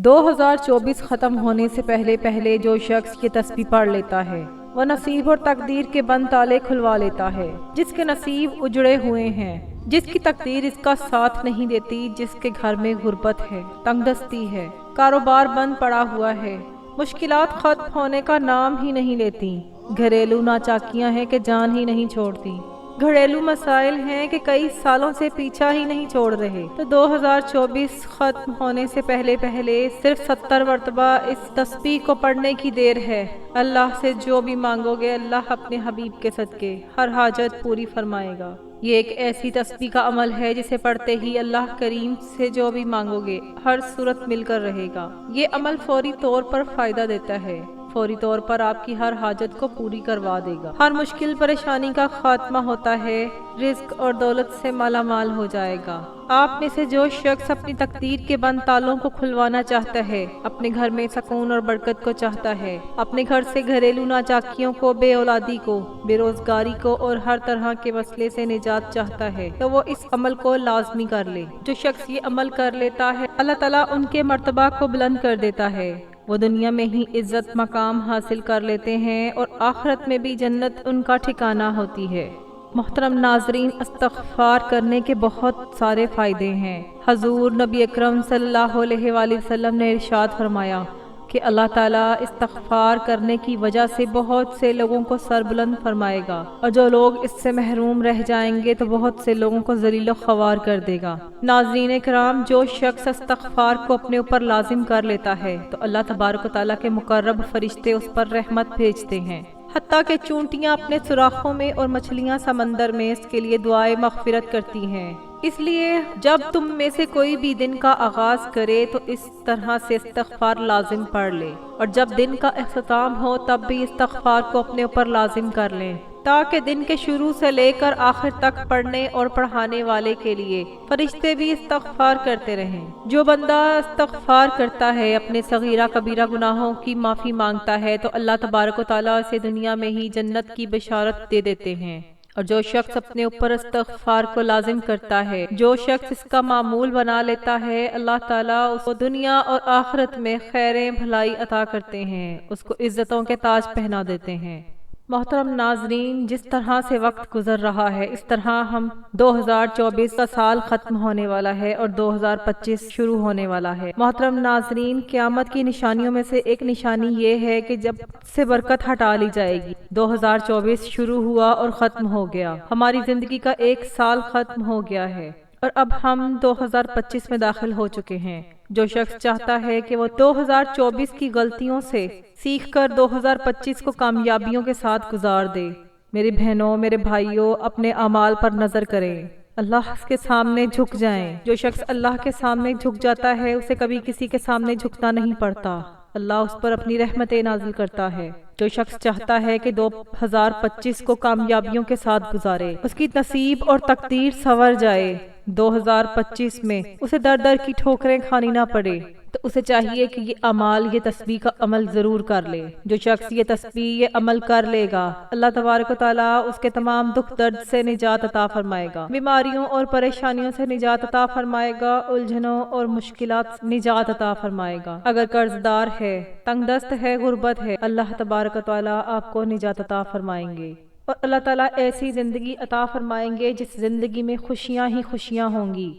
2024 ختم ہونے سے پہلے پہلے جو شخص یہ تسبیح پڑھ لیتا ہے وہ نصیب اور تقدیر کے بند تالے کھلوا لیتا ہے۔ جس کے نصیب اجڑے ہوئے ہیں، جس کی تقدیر اس کا ساتھ نہیں دیتی، جس کے گھر میں غربت ہے، تنگ دستی ہے، کاروبار بند پڑا ہوا ہے، مشکلات ختم ہونے کا نام ہی نہیں لیتی، گھریلو ناچاکیاں ہیں کہ جان ہی نہیں چھوڑتی، گھریلو مسائل ہیں کہ کئی سالوں سے پیچھا ہی نہیں چھوڑ رہے، تو 2024 ختم ہونے سے پہلے پہلے صرف 70 مرتبہ اس تسبیح کو پڑھنے کی دیر ہے۔ اللہ سے جو بھی مانگو گے اللہ اپنے حبیب کے صدقے ہر حاجت پوری فرمائے گا۔ یہ ایک ایسی تسبیح کا عمل ہے جسے پڑھتے ہی اللہ کریم سے جو بھی مانگو گے ہر صورت مل کر رہے گا۔ یہ عمل فوری طور پر فائدہ دیتا ہے، فوری طور پر آپ کی ہر حاجت کو پوری کروا دے گا، ہر مشکل پریشانی کا خاتمہ ہوتا ہے، رزق اور دولت سے مالا مال ہو جائے گا۔ آپ میں سے جو شخص اپنی تقدیر کے بند تالوں کو کھلوانا چاہتا ہے، اپنے گھر میں سکون اور برکت کو چاہتا ہے، اپنے گھر سے گھریلو ناچاکیوں کو، بے اولادی کو، بے روزگاری کو اور ہر طرح کے مسئلے سے نجات چاہتا ہے، تو وہ اس عمل کو لازمی کر لے۔ جو شخص یہ عمل کر لیتا ہے اللہ تعالیٰ ان کے مرتبہ کو بلند کر دیتا ہے، وہ دنیا میں ہی عزت مقام حاصل کر لیتے ہیں اور آخرت میں بھی جنت ان کا ٹھکانہ ہوتی ہے۔ محترم ناظرین، استغفار کرنے کے بہت سارے فائدے ہیں۔ حضور نبی اکرم صلی اللہ علیہ وآلہ وسلم نے ارشاد فرمایا کہ اللہ تعالیٰ استغفار کرنے کی وجہ سے بہت سے لوگوں کو سربلند فرمائے گا، اور جو لوگ اس سے محروم رہ جائیں گے تو بہت سے لوگوں کو ذلیل و خوار کر دے گا۔ ناظرین کرام، جو شخص استغفار کو اپنے اوپر لازم کر لیتا ہے تو اللہ تبارک و تعالیٰ کے مقرب فرشتے اس پر رحمت بھیجتے ہیں، حتیٰ کہ چونٹیاں اپنے سوراخوں میں اور مچھلیاں سمندر میں اس کے لیے دعائے مغفرت کرتی ہیں۔ اس لیے جب تم میں سے کوئی بھی دن کا آغاز کرے تو اس طرح سے استغفار لازم پڑھ لے، اور جب دن کا اختتام ہو تب بھی استغفار کو اپنے اوپر لازم کر لیں، تاکہ دن کے شروع سے لے کر آخر تک پڑھنے اور پڑھانے والے کے لیے فرشتے بھی استغفار کرتے رہیں۔ جو بندہ استغفار کرتا ہے، اپنے صغیرہ کبیرہ گناہوں کی معافی مانگتا ہے، تو اللہ تبارک و تعالیٰ اسے دنیا میں ہی جنت کی بشارت دے دیتے ہیں۔ اور جو شخص اپنے اوپر استغفار کو لازم کرتا ہے، جو شخص اس کا معمول بنا لیتا ہے، اللہ تعالیٰ اس کو دنیا اور آخرت میں خیریں بھلائی عطا کرتے ہیں، اس کو عزتوں کے تاج پہنا دیتے ہیں۔ محترم ناظرین، جس طرح سے وقت گزر رہا ہے اس طرح ہم 2024 کا سال ختم ہونے والا ہے اور 2025 شروع ہونے والا ہے۔ محترم ناظرین، قیامت کی نشانیوں میں سے ایک نشانی یہ ہے کہ جب سے برکت ہٹا لی جائے گی۔ 2024 شروع ہوا اور ختم ہو گیا، ہماری زندگی کا ایک سال ختم ہو گیا ہے اور اب ہم 2025 میں داخل ہو چکے ہیں۔ جو شخص چاہتا ہے کہ وہ 2024 کی غلطیوں سے سیکھ کر 2025 کو کامیابیوں کے ساتھ گزار دے، میری بہنوں، میرے بھائیوں، اپنے اعمال پر نظر کریں، اللہ کے سامنے جھک جائیں۔ جو شخص اللہ کے سامنے جھک جاتا ہے اسے کبھی کسی کے سامنے جھکنا نہیں پڑتا، اللہ اس پر اپنی رحمتیں نازل کرتا ہے۔ جو شخص چاہتا ہے کہ 2025 کو کامیابیوں کے ساتھ گزارے، اس کی نصیب اور تقدیر سنور جائے، 2025 میں اسے در در کی ٹھوکریں کھانی نہ پڑے، تو اسے چاہیے کہ یہ اعمال، یہ تسبیح کا عمل ضرور کر لے۔ جو شخص یہ تسبیح، یہ عمل کر لے گا، اللہ تبارک و تعالیٰ اس کے تمام دکھ درد سے نجات عطا فرمائے گا، بیماریوں اور پریشانیوں سے نجات عطا فرمائے گا، الجھنوں اور مشکلات سے نجات عطا فرمائے گا۔ اگر قرض دار ہے، تنگ دست ہے، غربت ہے، اللہ تبارک و تعالیٰ آپ کو نجات عطا فرمائیں گے، اور اللہ تعالیٰ ایسی زندگی عطا فرمائیں گے جس زندگی میں خوشیاں ہی خوشیاں ہوں گی،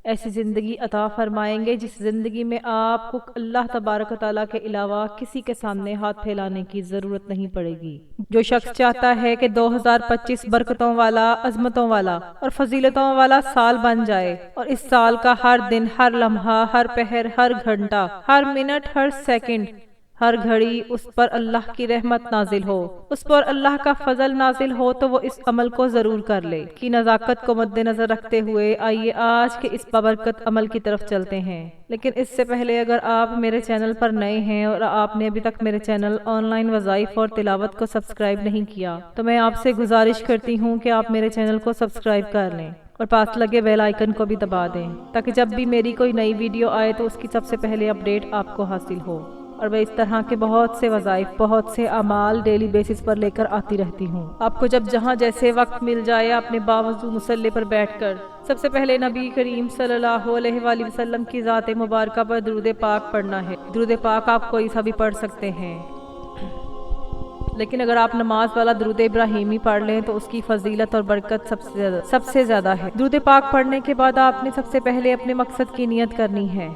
ایسی زندگی عطا فرمائیں گے جس زندگی میں آپ کو اللہ تبارک و تعالیٰ کے علاوہ کسی کے سامنے ہاتھ پھیلانے کی ضرورت نہیں پڑے گی۔ جو شخص چاہتا ہے کہ 2025 برکتوں والا، عظمتوں والا اور فضیلتوں والا سال بن جائے، اور اس سال کا ہر دن، ہر لمحہ، ہر پہر، ہر گھنٹہ، ہر منٹ، ہر سیکنڈ، ہر گھڑی اس پر اللہ کی رحمت نازل ہو، اس پر اللہ کا فضل نازل ہو، تو وہ اس عمل کو ضرور کر لے۔ کی نزاکت کو مد نظر رکھتے ہوئے آئیے آج کے اس بابرکت عمل کی طرف چلتے ہیں۔ لیکن اس سے پہلے اگر آپ میرے چینل پر نئے ہیں اور آپ نے ابھی تک میرے چینل آن لائن وظائف اور تلاوت کو سبسکرائب نہیں کیا، تو میں آپ سے گزارش کرتی ہوں کہ آپ میرے چینل کو سبسکرائب کر لیں اور پاس لگے بیل آئیکن کو بھی دبا دیں، تاکہ جب بھی میری کوئی نئی ویڈیو آئے تو اس کی سب سے پہلے اپڈیٹ آپ کو حاصل ہو۔ اور میں اس طرح کے بہت سے وظائف، بہت سے اعمال ڈیلی بیسس پر لے کر آتی رہتی ہوں۔ آپ کو جب جہاں جیسے وقت مل جائے اپنے باوضو مصلی پر بیٹھ کر سب سے پہلے نبی کریم صلی اللہ علیہ وآلہ وسلم کی ذات مبارکہ پر درود پاک پڑھنا ہے۔ درود پاک آپ کوئی سا بھی پڑھ سکتے ہیں، لیکن اگر آپ نماز والا درود ابراہیمی پڑھ لیں تو اس کی فضیلت اور برکت سب سے زیادہ ہے۔ درود پاک پڑھنے کے بعد آپ نے سب سے پہلے اپنے مقصد کی نیت کرنی ہے،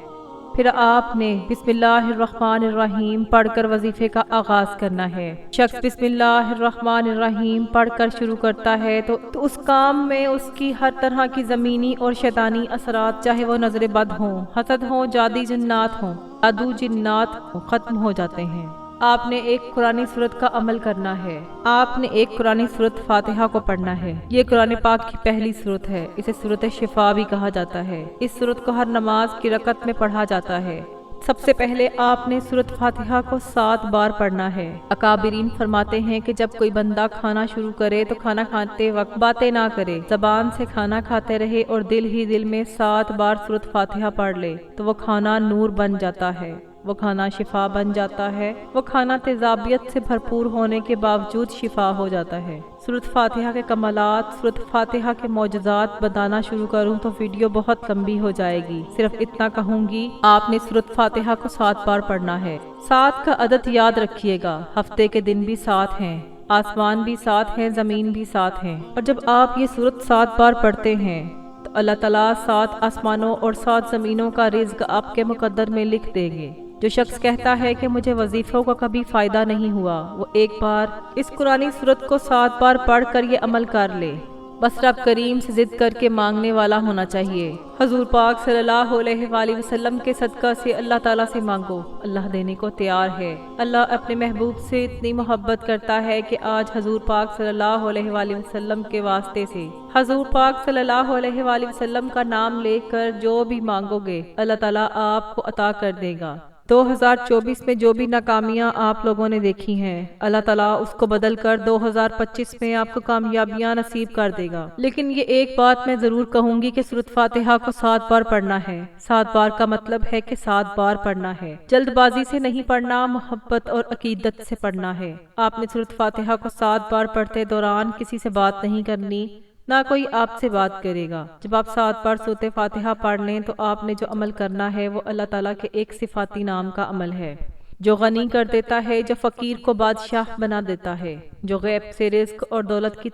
پھر آپ نے بسم اللہ الرحمن الرحیم پڑھ کر وظیفے کا آغاز کرنا ہے۔ شخص بسم اللہ الرحمن الرحیم پڑھ کر شروع کرتا ہے تو اس کام میں اس کی ہر طرح کی زمینی اور شیطانی اثرات، چاہے وہ نظر بد ہوں، حسد ہوں، جادی جنات ہوں، جادو جنات ہوں، ختم ہو جاتے ہیں۔ آپ نے ایک قرآن سورت کا عمل کرنا ہے۔ آپ نے ایک قرآن سورت فاتحہ کو پڑھنا ہے۔ یہ قرآن پاک کی پہلی سورت ہے۔ اسے سورت شفا بھی کہا جاتا ہے۔ اس سورت کو ہر نماز کی رکعت میں پڑھا جاتا ہے۔ سب سے پہلے آپ نے سورت فاتحہ کو 7 بار پڑھنا ہے۔ اکابرین فرماتے ہیں کہ جب کوئی بندہ کھانا شروع کرے تو کھانا کھاتے وقت باتیں نہ کرے، زبان سے کھانا کھاتے رہے اور دل ہی دل میں 7 بار سورت فاتحہ پڑھ لے تو وہ کھانا نور بن جاتا ہے، وہ کھانا شفا بن جاتا ہے، وہ کھانا تیزابیت سے بھرپور ہونے کے باوجود شفا ہو جاتا ہے۔ سورت فاتحہ کے کمالات، سورت فاتحہ کے معجزات بتانا شروع کروں تو ویڈیو بہت لمبی ہو جائے گی، صرف اتنا کہوں گی آپ نے سورت فاتحہ کو 7 بار پڑھنا ہے۔ 7 کا عدد یاد رکھیے گا، ہفتے کے دن بھی 7 ہیں، آسمان بھی 7 ہیں، زمین بھی 7 ہیں، اور جب آپ یہ سورت 7 بار پڑھتے ہیں تو اللہ تعالیٰ 7 آسمانوں اور 7 زمینوں کا رزق آپ کے مقدر میں لکھ دیں گے۔ جو شخص کہتا ہے کہ مجھے وظیفوں کا کبھی فائدہ نہیں ہوا، وہ ایک بار اس قرآن سورت کو 7 بار پڑھ کر یہ عمل کر لے۔ بس رب کریم سے ضد کر کے مانگنے والا ہونا چاہیے۔ حضور پاک صلی اللہ علیہ وآلہ وسلم کے صدقہ سے اللہ تعالیٰ سے مانگو، اللہ دینے کو تیار ہے۔ اللہ اپنے محبوب سے اتنی محبت کرتا ہے کہ آج حضور پاک صلی اللہ علیہ وآلہ وسلم کے واسطے سے حضور پاک صلی اللہ علیہ وآلہ وسلم کا نام لے کر جو بھی مانگو گے اللہ تعالیٰ آپ کو عطا کر دے گا۔ 2024 میں جو بھی ناکامیاں آپ لوگوں نے دیکھی ہیں اللہ تعالیٰ اس کو بدل کر 2025 میں آپ کو کامیابیاں نصیب کر دے گا۔ لیکن یہ ایک بات میں ضرور کہوں گی کہ سورت فاتحہ کو 7 بار پڑھنا ہے۔ 7 بار کا مطلب ہے کہ 7 بار پڑھنا ہے، جلد بازی سے نہیں پڑھنا، محبت اور عقیدت سے پڑھنا ہے۔ آپ نے سورت فاتحہ کو 7 بار پڑھتے دوران کسی سے بات نہیں کرنی، نہ کوئی آپ سے بات کرے گا۔ جب آپ 7 بار سورت فاتحہ پڑھ لیں تو آپ نے جو عمل کرنا ہے وہ اللہ تعالیٰ کے ایک صفاتی نام کا عمل ہے، جو غنی کر دیتا ہے، جو فقیر کو بادشاہ بنا دیتا ہے، جو غیب سے رزق اور دولت کی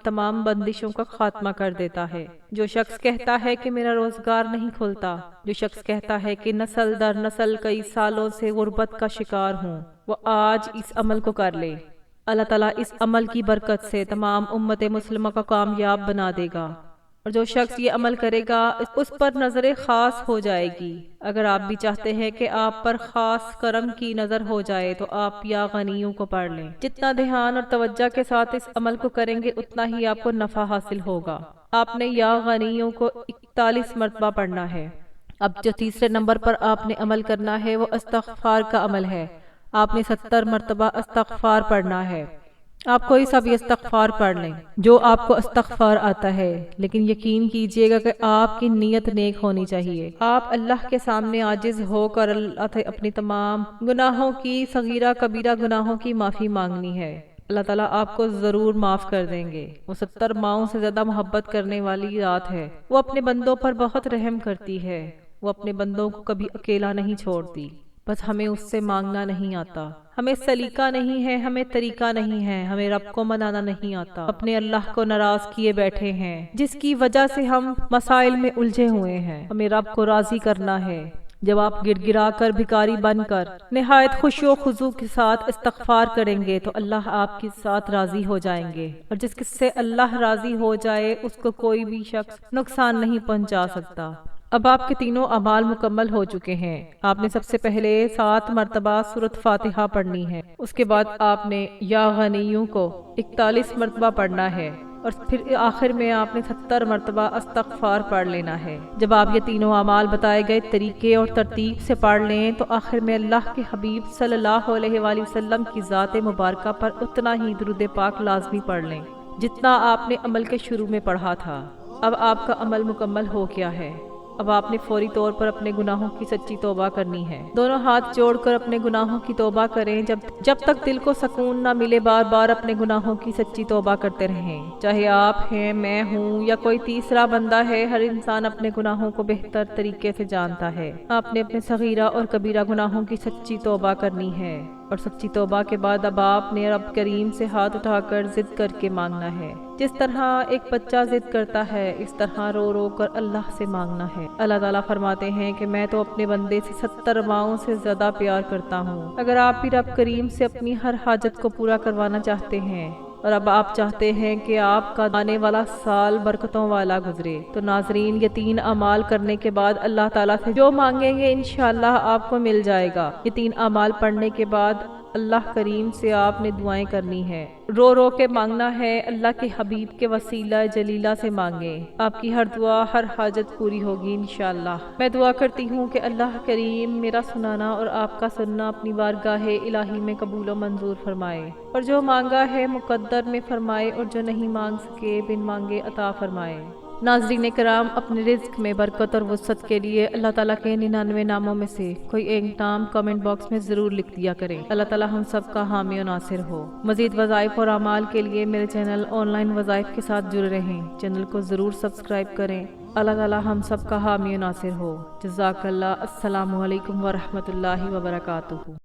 تمام بندشوں کا خاتمہ کر دیتا ہے۔ جو شخص کہتا ہے کہ میرا روزگار نہیں کھلتا، جو شخص کہتا ہے کہ نسل در نسل کئی سالوں سے غربت کا شکار ہوں، وہ آج اس عمل کو کر لے۔ اللہ تعالیٰ اس عمل کی برکت سے تمام امت مسلمہ کو کامیاب بنا دے گا، اور جو شخص یہ عمل کرے گا اس پر نظر خاص ہو جائے گی۔ اگر آپ بھی چاہتے ہیں کہ آپ پر خاص کرم کی نظر ہو جائے تو آپ یا غنیوں کو پڑھ لیں۔ جتنا دھیان اور توجہ کے ساتھ اس عمل کو کریں گے اتنا ہی آپ کو نفع حاصل ہوگا۔ آپ نے یا غنیوں کو 41 مرتبہ پڑھنا ہے۔ اب جو تیسرے نمبر پر آپ نے عمل کرنا ہے وہ استغفار کا عمل ہے۔ آپ نے 70 مرتبہ استغفار پڑھنا ہے۔ آپ کوئی سا بھی استغفار پڑھ لیں جو آپ کو استغفار آتا ہے، لیکن یقین کیجئے گا کہ آپ کی نیت نیک ہونی چاہیے۔ آپ اللہ کے سامنے عاجز ہو کر اللہ سے اپنی تمام گناہوں کی، صغیرہ کبیرہ گناہوں کی معافی مانگنی ہے۔ اللہ تعالیٰ آپ کو ضرور معاف کر دیں گے۔ وہ 70 ماؤں سے زیادہ محبت کرنے والی ذات ہے۔ وہ اپنے بندوں پر بہت رحم کرتی ہے۔ وہ اپنے بندوں کو کبھی اکیلا نہیں چھوڑتی، بس ہمیں اس سے مانگنا نہیں آتا۔ ہمیں سلیقہ نہیں ہے، ہمیں طریقہ نہیں ہے، ہمیں رب کو منانا نہیں آتا۔ اپنے اللہ کو ناراض کیے بیٹھے ہیں جس کی وجہ سے ہم مسائل میں الجھے ہوئے ہیں۔ ہمیں رب کو راضی کرنا ہے۔ جب آپ گڑ گڑا کر بھکاری بن کر نہایت خشوع و خضوع کے ساتھ استغفار کریں گے تو اللہ آپ کے ساتھ راضی ہو جائیں گے، اور جس سے اللہ راضی ہو جائے اس کو کوئی بھی شخص نقصان نہیں پہنچا سکتا۔ اب آپ کے تینوں اعمال مکمل ہو چکے ہیں۔ آپ نے سب سے پہلے 7 مرتبہ سورت فاتحہ پڑھنی ہے، اس کے بعد آپ نے یا غنیوں کو 41 مرتبہ پڑھنا ہے، اور پھر آخر میں آپ نے 70 مرتبہ استغفار پڑھ لینا ہے۔ جب آپ یہ تینوں اعمال بتائے گئے طریقے اور ترتیب سے پڑھ لیں تو آخر میں اللہ کے حبیب صلی اللہ علیہ وآلہ وسلم کی ذات مبارکہ پر اتنا ہی درود پاک لازمی پڑھ لیں جتنا آپ نے عمل کے شروع میں پڑھا تھا۔ اب آپ کا عمل مکمل ہو گیا ہے۔ اب آپ نے فوری طور پر اپنے گناہوں کی سچی توبہ کرنی ہے۔ دونوں ہاتھ جوڑ کر اپنے گناہوں کی توبہ کریں، جب تک دل کو سکون نہ ملے بار بار اپنے گناہوں کی سچی توبہ کرتے رہیں۔ چاہے آپ ہیں، میں ہوں یا کوئی تیسرا بندہ ہے، ہر انسان اپنے گناہوں کو بہتر طریقے سے جانتا ہے۔ آپ نے اپنے صغیرہ اور کبیرہ گناہوں کی سچی توبہ کرنی ہے، اور سچی توبہ کے بعد اب آپ نے رب کریم سے ہاتھ اٹھا کر ضد کر کے مانگنا ہے۔ جس طرح ایک بچہ ضد کرتا ہے، اس طرح رو رو کر اللہ سے مانگنا ہے۔ اللہ تعالیٰ فرماتے ہیں کہ میں تو اپنے بندے سے 70 ماؤں سے زیادہ پیار کرتا ہوں۔ اگر آپ بھی رب کریم سے اپنی ہر حاجت کو پورا کروانا چاہتے ہیں، اور اب آپ چاہتے ہیں کہ آپ کا آنے والا سال برکتوں والا گزرے، تو ناظرین، یہ 3 اعمال کرنے کے بعد اللہ تعالیٰ سے جو مانگیں گے انشاءاللہ آپ کو مل جائے گا۔ یہ 3 اعمال پڑھنے کے بعد اللہ کریم سے آپ نے دعائیں کرنی ہے، رو رو کے مانگنا ہے، اللہ کے حبیب کے وسیلہ جلیلہ سے مانگیں، آپ کی ہر دعا ہر حاجت پوری ہوگی انشاءاللہ۔ میں دعا کرتی ہوں کہ اللہ کریم میرا سنانا اور آپ کا سننا اپنی بارگاہ الہی میں قبول و منظور فرمائے، اور جو مانگا ہے مقدر میں فرمائے، اور جو نہیں مانگ سکے بن مانگے عطا فرمائے۔ ناظرین کرام، اپنے رزق میں برکت اور وسعت کے لیے اللہ تعالیٰ کے 99 ناموں میں سے کوئی ایک نام کامنٹ باکس میں ضرور لکھ دیا کریں۔ اللہ تعالیٰ ہم سب کا حامی و ناصر ہو۔ مزید وظائف اور اعمال کے لیے میرے چینل آن لائن وظائف کے ساتھ جڑے رہیں۔ چینل کو ضرور سبسکرائب کریں۔ اللہ تعالیٰ ہم سب کا حامی و ناصر ہو۔ جزاک اللہ۔ السلام علیکم ورحمۃ اللہ وبرکاتہ۔